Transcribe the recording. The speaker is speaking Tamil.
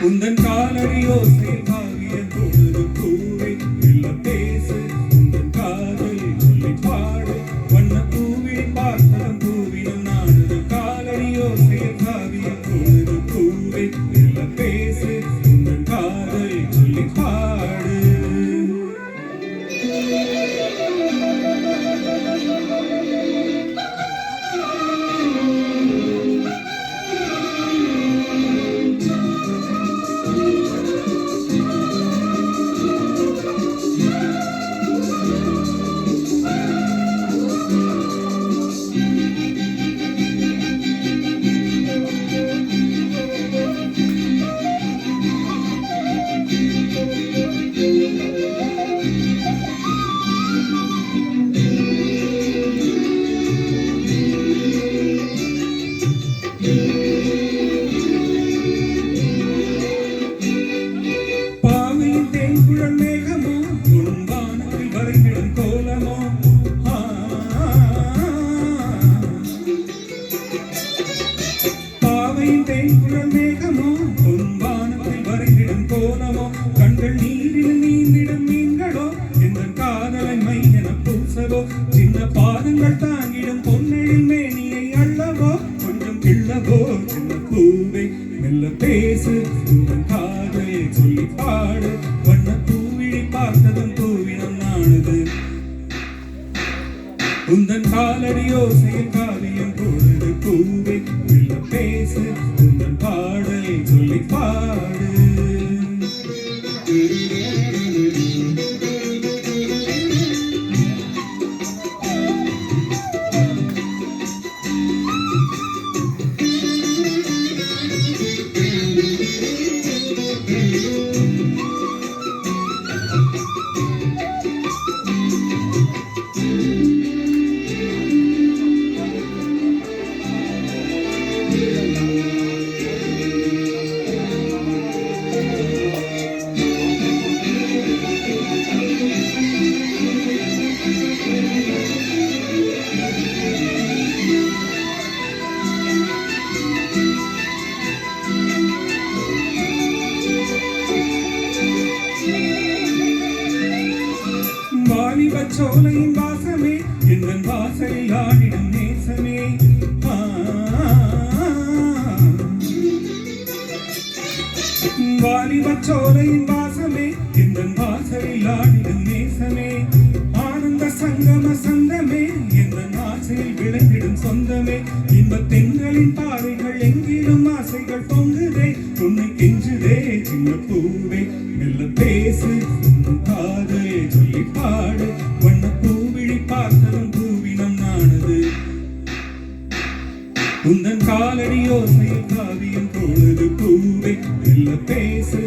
உந்தன் காலடியோசையில் காவியம் பொழுது பூவே மெல்ல பேசு உந்தன் காதல் சொல்லி பாடு வண்ண பூவிழி பார்த்ததும் பூவினம் நானது காலடியோசையில் காவியம் பொழுது பூவே மெல்ல பேசு உந்தன் காதல் சொல்லி பாடு கண்கள் நீரில் நீந்திடும் மீன்களோ இந்த காதலை மையென பூசவோ சின்ன பாதங்கள் தாங்கிடும் பொன்னெழில் மேனியை அள்ளவோ கொஞ்சம் கிள்ளவோ சின்ன பூவை மெல்ல பேசு உந்தன் காதலை சொல்லி பாடு வண்ண பூவிழி பார்த்ததும் பூவினம் நானது உந்தன் காலடியோசையில் காவியம் பொழுது பூவை மெல்ல பேசு உந்தன் பாடலை சொல்லி பாடு சோலையின் வாசமே எங்கள் வாசலில் ஆடிடும் நேசமே வாலிபச்சோலையின் வாசமே எங்கள் வாசலில் ஆடிடும் நேசமே ஆனந்த சங்கம சந்தமே எங்கள் ஆசையில் விளைந்திடும் சொந்தமே இன்பத் தென்றலின் பாதைகள் எங்கிலும் ஆசைகள் பொங்குதே உன்னை கெஞ்சுதே சின்ன பூவே மெல்ல பேசு காதல் சொல்லி பாடு வண்ண பூவிழி பார்த்ததும் பூவினம் நானது உந்தன் காலடியோசையில் காவியம் பொழுது பூவே மெல்ல பேசு